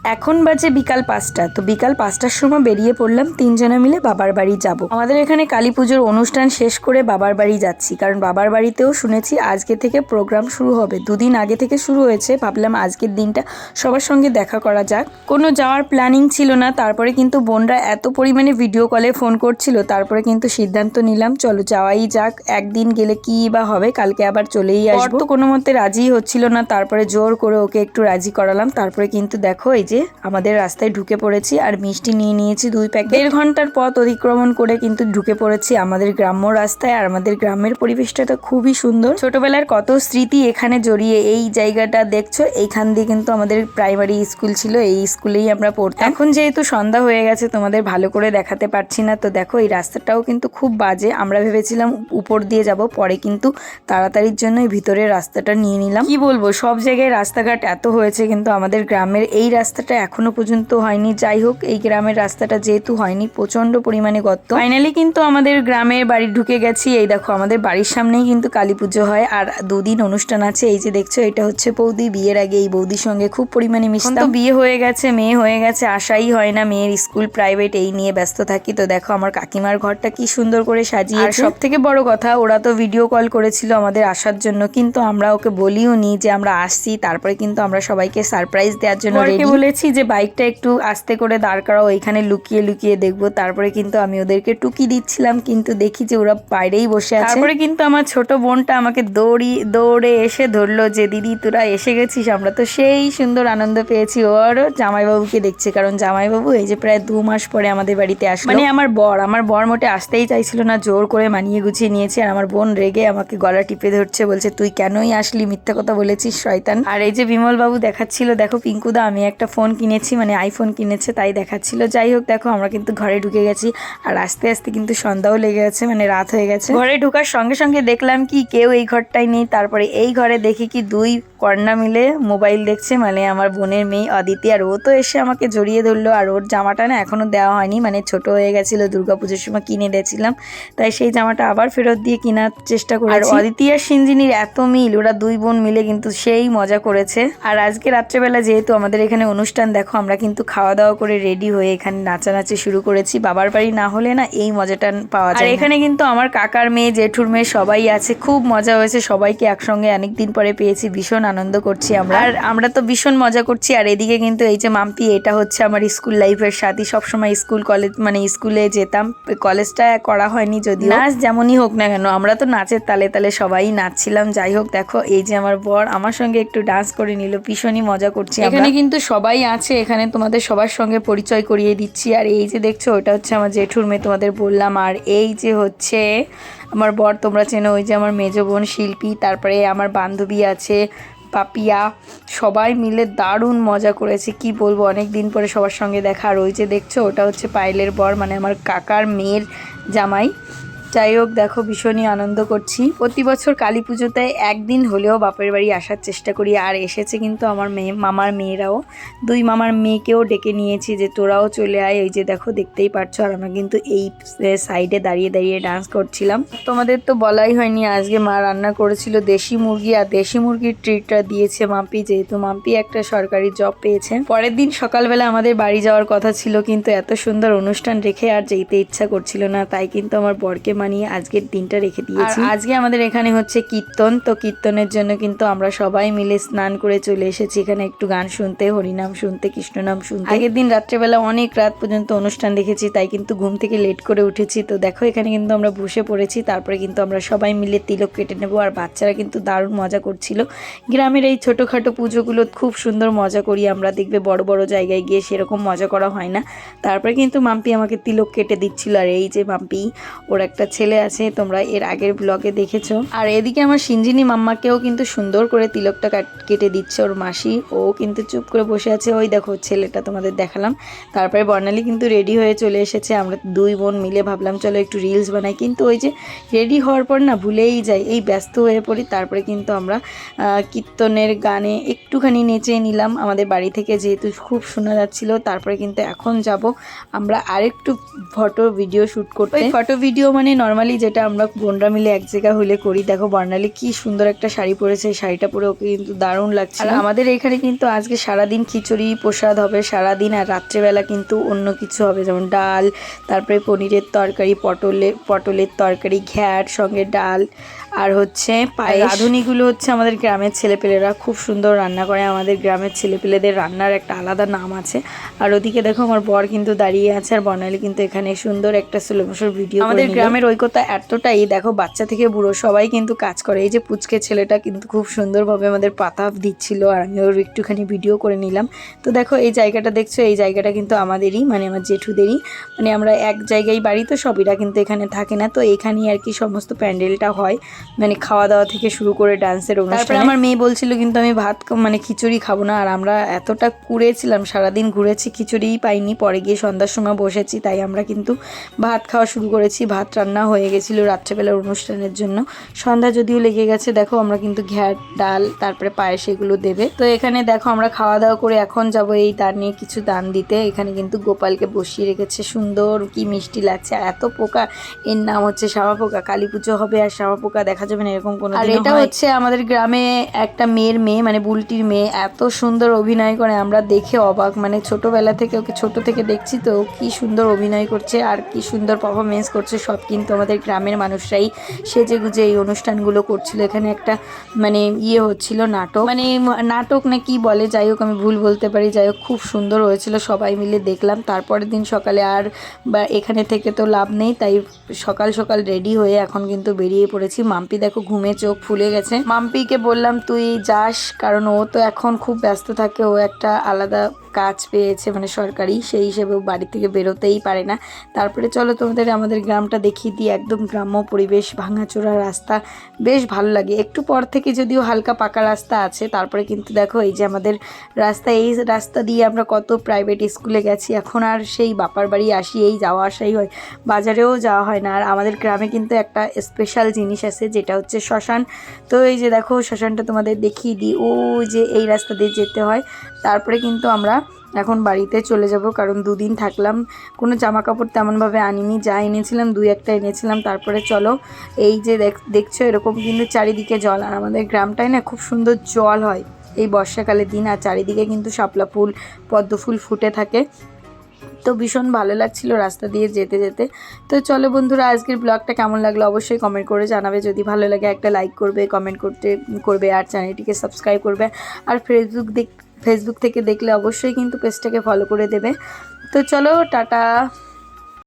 এখন বাজে বিকাল ৫টা। তো বিকাল ৫টার সময় বেরিয়ে পড়লাম, তিনজনে মিলে বাবার বাড়ি যাব। আমাদের এখানে কালী পুজোর অনুষ্ঠান শেষ করে বাবার বাড়ি যাচ্ছি, কারণ বাবার বাড়িতেও শুনেছি আজকে থেকে প্রোগ্রাম শুরু হবে। দুদিন আগে থেকে শুরু হয়েছে, ভাবলাম আজকের দিনটা সবার সঙ্গে দেখা করা যাক। কোনো যাওয়ার প্ল্যানিং ছিল না, তারপরে কিন্তু বোনরা এত পরিমাণে ভিডিও কলে ফোন করছিল, তারপরে কিন্তু সিদ্ধান্ত নিলাম চলো যাওয়াই যাক। একদিন গেলে কি বা হবে, কালকে আবার চলেই আসবো। তো কোনো মতে রাজি হচ্ছিল না, তারপরে জোর করে ওকে একটু রাজি করালাম। তারপরে কিন্তু দেখো এই যে আমাদের রাস্তায় ঢুকে পড়েছি, আর মিষ্টি নিয়ে নিয়েছি 2 প্যাকেট। 1.5 ঘন্টার পথ অতিক্রমণ করে কিন্তু ঢুকে পড়েছি আমাদের গ্রাম্য রাস্তায়। আর আমাদের গ্রামের পরিবেশটা তো খুবই সুন্দর, ছোটবেলার কত স্মৃতি এখানে জড়িয়ে। এই জায়গাটা দেখছো, এইখান দিয়ে কিন্তু আমাদের প্রাইমারি স্কুল ছিল, এই স্কুলেই আমরা পড়তাম। এখন যেহেতু সন্ধ্যা হয়ে গেছে তোমাদের ভালো করে দেখাতে পারছি না। তো দেখো এই রাস্তাটাও কিন্তু খুব বাজে, আমরা ভেবেছিলাম উপর দিয়ে যাব, পরে কিন্তু তাড়াতাড়ির জন্য এই ভিতরের রাস্তাটা নিয়ে নিলাম। কি বলবো, সব জায়গায় রাস্তাঘাট এত হয়েছে, কিন্তু আমাদের গ্রামের এই রাস্তাটা এখনো পর্যন্ত হয়নি। যাই হোক, এই গ্রামের রাস্তাটা যেহেতু হয়নি, প্রচন্ড পরিমাণে গর্ত। ফাইনালি কিন্তু আমাদের গ্রামের বাড়ি ঢুকে গেছি। এই দেখো আমাদের বাড়ির সামনেই কিন্তু কালী পুজো হয়, আর 2 দিন অনুষ্ঠান আছে। এই যে দেখছো, এটা হচ্ছে বৌদি। বিয়ের আগে এই বৌদির সঙ্গে খুব পরিমাণে মিশতাম। তো বিয়ে হয়ে গেছে, মেয়ে হয়ে গেছে, আশাই হয় না। মেয়ের স্কুল প্রাইভেট, এই নিয়ে ব্যস্ত থাকি। তো দেখো আমার কাকিমার ঘরটা কি সুন্দর করে সাজিয়ে। আর সব থেকে বড় কথা, ওরা তো ভিডিও কল করেছিল আমাদের আসার জন্য, কিন্তু আমরা ওকে বলিও নি যে আমরা আসছি। তারপরে কিন্তু আমরা সবাইকে সারপ্রাইজ দেওয়ার জন্য বলেছি যে বাইকটা একটু আস্তে করে দাঁড় করাও, ওইখানে লুকিয়ে লুকিয়ে দেখবো। তারপরে কিন্তু আমি ওদেরকে টুকি দিচ্ছিলাম, কিন্তু দেখি যে ওরা বাইরেই বসে আছে। তারপরে কিন্তু আমার ছোট বোনটা আমাকে দৌড়ে এসে ধরলো যে দিদি তোরা এসে গেছিস। আমরা তো সেই সুন্দর আনন্দ পেয়েছি। ওরও জামাইবাবুকে দেখছে, কারণ জামাইবাবু এই যে প্রায় 2 মাস পরে আমাদের বাড়িতে আসলো। মানে আমার বর মোটে আসতেই চাইছিল না, জোর করে মানিয়ে গুছিয়ে নিয়েছে। আর আমার বোন রেগে আমাকে গলা টিপে ধরছে, বলছে তুই কেনই আসলি, মিথ্যা কথা বলেছিস শয়তান। আর এই যে বিমল বাবু দেখাচ্ছিল, দেখো পিঙ্কুদা আমি একটা ফোন কিনেছি, মানে আইফোন কিনেছে, তাই দেখাচ্ছিল। যাই হোক, দেখো আমরা কিন্তু ঘরে ঢুকে গেছি, আর আস্তে আস্তে কিন্তু সন্ধ্যাও লেগে গেছে, মানে রাত হয়ে গেছে। ঘরে ঢোকার সঙ্গে সঙ্গে দেখলাম কি কেউ এই ঘরটাই নেই। তারপরে এই ঘরে দেখি কি 2 কন্যা মিলে মোবাইল দেখছে, মানে আমার বোনের মেয়ে অদিতি। আর ও তো এসে আমাকে জড়িয়ে ধরলো, আর ওর জামাটা না এখনো দেওয়া হয়নি, মানে ছোট হয়ে গেছিল, দুর্গাপুজোর সময় কিনে দিয়েছিলাম, তাই সেই জামাটা আবার ফেরত দিয়ে কেনার চেষ্টা করেছি। আর অদিতি আর সিঞ্জিনির এত মিল, ওরা 2 বোন মিলে কিন্তু সেই মজা করেছে। আর আজকে রাত্রেবেলা যেহেতু আমাদের এখানে অনুষ্ঠান, দেখো আমরা কিন্তু খাওয়া দাওয়া করে রেডি হয়ে এখানে নাচানাচি শুরু করেছি। বাবার বাড়ি না হলে না এই মজাটা পাওয়া যায়। আর এখানে কিন্তু আমার কাকার মেয়ে, জেঠুর মেয়ে সবাই আছে, খুব মজা হয়েছে। সবাইকে একসঙ্গে অনেকদিন পরে পেয়েছি, ভীষণ আনন্দ করছি আমরা। আর আমরা তো ভীষণ মজা করছি। আর এদিকে কিন্তু এই যে মাম্পি, এটা হচ্ছে আমার স্কুল লাইফের সাথী। সবসময় স্কুল কলেজ, মানে স্কুলে যেতাম, কলেজটা করা হয়নি যদিও। নাচ যেমনই হোক না কেন, আমরা তো নাচের তালে তালে সবাই নাচছিলাম। যাই হোক, দেখো এই যে আমার বর আমার সঙ্গে একটু ডান্স করে নিল, ভীষণই মজা করছি। এখানে কিন্তু সবাই আছে, এখানে তোমাদের সবার সঙ্গে পরিচয় করিয়ে দিচ্ছি। আর এই যে দেখছো, ওটা হচ্ছে আমার জেঠুর মেয়ে, তোমাদের বললাম। আর এই যে হচ্ছে আমার বর, তোমরা চেনো, ওই যে আমার মেজো বোন শিল্পী, তারপরে আমার বান্ধবী আছে পাপিয়া। সবাই মিলে দারুণ মজা করেছে, কি বলবো, অনেক দিন পরে সবার সঙ্গে দেখা। আর ওই যে দেখছো, ওটা হচ্ছে পায়েলের বর, মানে আমার কাকার মেয়ের জামাই। যাই হোক, দেখো ভীষণই আনন্দ করছি। প্রতি বছর কালী পুজোতে একদিন হলেও বাপের বাড়ি আসার চেষ্টা করি। আর এসেছে কিন্তু আমার মামার মেয়েরাও, 2 মামার মেয়েকেও ডেকে নিয়েছি যে তোরাও চলে আয়। এই যে দেখো, দেখতেই পারছো। আর আমরা কিন্তু এই সাইডে দাঁড়িয়ে দাঁড়িয়ে ডান্স করছিলাম। তোমাদের তো বলাই হয়নি, আজকে মা রান্না করেছিল দেশি মুরগি, আর দেশি মুরগির ট্রিটটা দিয়েছে মাম্পি, যেহেতু মাম্পি একটা সরকারি জব পেয়েছে। পরের দিন সকালবেলা আমাদের বাড়ি যাওয়ার কথা ছিল, কিন্তু এত সুন্দর অনুষ্ঠান রেখে আর যেতে ইচ্ছা করছিল না, তাই কিন্তু আমার বরকে মানিয়ে আজকের দিনটা রেখে দিয়েছি। আর আজকে আমাদের এখানে হচ্ছে কীর্তন, তো কীর্তনের জন্য কিন্তু আমরা সবাই মিলে স্নান করে চলে এসেছি এখানে একটু গান শুনতে, হরিনাম শুনতে, কৃষ্ণনাম শুনতে। আগের দিন রাত্রেবেলা অনেক রাত পর্যন্ত অনুষ্ঠান দেখেছি, তাই কিন্তু ঘুম থেকে লেট করে উঠেছি। তো দেখো এখানে কিন্তু আমরা বসে পড়েছি, তারপরে কিন্তু আমরা সবাই মিলে তিলক কেটে নেবো। আর বাচ্চারা কিন্তু দারুণ মজা করছিল। গ্রামের এই ছোটোখাটো পুজোগুলো খুব সুন্দর মজা করি আমরা, দেখবে বড় বড় জায়গায় গিয়ে সেরকম মজা করা হয় না। তারপরে কিন্তু মাম্পি আমাকে তিলক কেটে দিচ্ছিল। আর এই যে মাম্পি, ওর একটা ছেলে আছে, তোমরা এর আগের ব্লগে দেখেছো। আর এদিকে আমার সিঞ্জিনি মাম্মাকেও কিন্তু সুন্দর করে তিলকটা কেটে দিচ্ছে ওর মাসি, ও কিন্তু চুপ করে বসে আছে। ওই দেখো ছেলেটা তোমাদের দেখালাম। তারপরে বর্ণালী কিন্তু রেডি হয়ে চলে এসেছে। আমরা 2 বোন মিলে ভাবলাম চলো একটু রিলস বানাই, কিন্তু ওই যে রেডি হওয়ার পর না ভুলেই যাই, এই ব্যস্ত হয়ে পড়ি। তারপরে কিন্তু আমরা কীর্তনের গানে একটুখানি নেচে নিলাম আমাদের বাড়ি থেকে, যেহেতু খুব শোনা যাচ্ছিল। তারপরে কিন্তু এখন যাব আমরা আরেকটু ফটো ভিডিও শ্যুট করতে। ফটো ভিডিও মানে নর্মালি যেটা আমরা বোনরা মিলে এক জায়গা হলে করি। দেখো বর্ণালী কি সুন্দর একটা শাড়ি পরেছে, শাড়িটা পরে ওকে কিন্তু দারুণ লাগছে। আর আমাদের এখানে কিন্তু আজকে সারাদিন খিচুড়ি প্রসাদ হবে সারাদিন, আর রাত্রেবেলা কিন্তু অন্য কিছু হবে, যেমন ডাল, তারপরে পনিরের তরকারি, পটলের তরকারি, ঘ্যাট সঙ্গে ডাল, আর হচ্ছে পায়েস। রাঁধুনিগুলো হচ্ছে আমাদের গ্রামের ছেলেপেলেরা, খুব সুন্দর রান্না করে। আমাদের গ্রামের ছেলেপেলেদের রান্নার একটা আলাদা নাম আছে। আর ওদিকে দেখো আমার বর কিন্তু দাঁড়িয়ে আছে, আর বর্ণালী কিন্তু এখানে সুন্দর একটা স্লো মোশন ভিডিও। আমাদের গ্রামের ঐক্যতা এতটাই, দেখো বাচ্চা থেকে বুড়ো সবাই কিন্তু কাজ করে। এই যে পুচকে ছেলেটা কিন্তু খুব সুন্দরভাবে আমাদের পাতা দিচ্ছিল, আর আমি ওর একটুখানি ভিডিও করে নিলাম। তো দেখো এই জায়গাটা দেখছো, এই জায়গাটা কিন্তু আমাদেরই, মানে আমার জেঠুদেরই, মানে আমরা এক জায়গায় বাড়ি, তো সবিরা কিন্তু এখানে থাকে না। তো এখানেই আর কি সমস্ত প্যান্ডেলটা হয়, মানে খাওয়া দাওয়া থেকে শুরু করে ডান্সের অনুষ্ঠান। তারপরে আমার মেয়ে বলছিল কিন্তু আমি ভাত মানে খিচুড়ি খাবো না, আর আমরা এতটা কুড়েছিলাম, সারাদিন ঘুরেছি, খিচুড়িই পাইনি। পরে গিয়ে সন্ধ্যার সময় বসেছি, তাই আমরা কিন্তু ভাত খাওয়া শুরু করেছি। ভাত রান্না হয়ে গেছিলো রাত্রেবেলার অনুষ্ঠানের জন্য, সন্ধ্যা যদিও লেগে গেছে। দেখো আমরা কিন্তু ঘ্যাট, ডাল, তারপরে পায়েস এগুলো দেবে। তো এখানে দেখো আমরা খাওয়া দাওয়া করে এখন যাব এই দান নিয়ে কিছু দান দিতে। এখানে কিন্তু গোপালকে বসিয়ে রেখেছে, সুন্দর কি মিষ্টি লাগছে। এত পোকা, এর নাম হচ্ছে শামা পোকা। কালী পুজো হবে আর শামা পোকা দেখা যাবে না এরকম কোনো। আর এটা হচ্ছে আমাদের গ্রামে একটা মেয়ের মেয়ে, মানে বুলটির মেয়ে, এত সুন্দর অভিনয় করে, আমরা দেখে অবাক। মানে ছোটবেলা থেকে ওকে ছোট থেকে দেখছি, তো কি সুন্দর অভিনয় করছে আর কি সুন্দর পারফরমেন্স করছে। সব কিন্তু আমাদের গ্রামের মানুষরাই সেজে গুজে এই অনুষ্ঠানগুলো করছিল। এখানে একটা মানে হচ্ছিল নাটক, মানে নাটক না কি বলে, যাই হোক আমি ভুল বলতে পারি, যাই হোক খুব সুন্দর হয়েছিল, সবাই মিলে দেখলাম। তারপরের দিন সকালে আর বা এখানে থেকে তো লাভ নেই, তাই সকাল সকাল রেডি হয়ে এখন কিন্তু বেরিয়ে পড়েছি। মাম্পি দেখো ঘুমে চোখ ফুলে গেছে। মাম্পিকে বললাম তুই যাস, কারণ ও তো এখন খুব ব্যস্ত থাকে, ও একটা আলাদা কাজ পেয়েছে মানে সরকারি, সেই হিসেবে ও বাড়ি থেকে বেরোতেই পারে না। তারপরে চলো তোমাদের আমাদের গ্রামটা দেখিয়ে দিই, একদম গ্রাম্য পরিবেশ, ভাঙাচোরা রাস্তা, বেশ ভালো লাগে। একটু পর থেকে যদিও হালকা পাকা রাস্তা আছে, তারপরে কিন্তু দেখো এই যে আমাদের রাস্তা, এই রাস্তা দিয়ে আমরা কত প্রাইভেট স্কুলে গেছি, এখন আর সেই বাপার বাড়ি আসি, এই যাওয়া আসাই হয়, বাজারেও যাওয়া হয় না। আর আমাদের গ্রামে কিন্তু একটা স্পেশাল জিনিস আছে, যেটা হচ্ছে শ্মশান। তো এই যে দেখো শ্মশানটা তোমাদের দেখিয়ে দিই, ও যে এই রাস্তা দিয়ে যেতে হয়। তারপরে কিন্তু আমরা এখন বাড়িতে চলে যাব, কারণ দুদিন থাকলাম, কোনো জামা কাপড় তেমনভাবে আনিনি, যা এনেছিলাম দুই একটা এনেছিলাম। তারপরে চলো এই যে দেখছো এরকম কিন্তু চারিদিকে জল, আর আমাদের গ্রামটায় না খুব সুন্দর জল হয় এই বর্ষাকালের দিন, আর চারিদিকে কিন্তু শাপলা ফুল, পদ্ম ফুল ফুটে থাকে। তো ভীষণ ভালো লাগছিল রাস্তা দিয়ে যেতে যেতে। তো চলো বন্ধুরা, আজকের ব্লগটা কেমন লাগলো অবশ্যই কমেন্ট করে জানাবে। যদি ভালো লাগে একটা লাইক করবে, কমেন্ট করবে, আর চ্যানেলটিকে সাবস্ক্রাইব করবে। আর ফেসবুক থেকে দেখলে অবশ্যই কিন্তু পেজটাকে ফলো করে দেবে। তো চলো টাটা।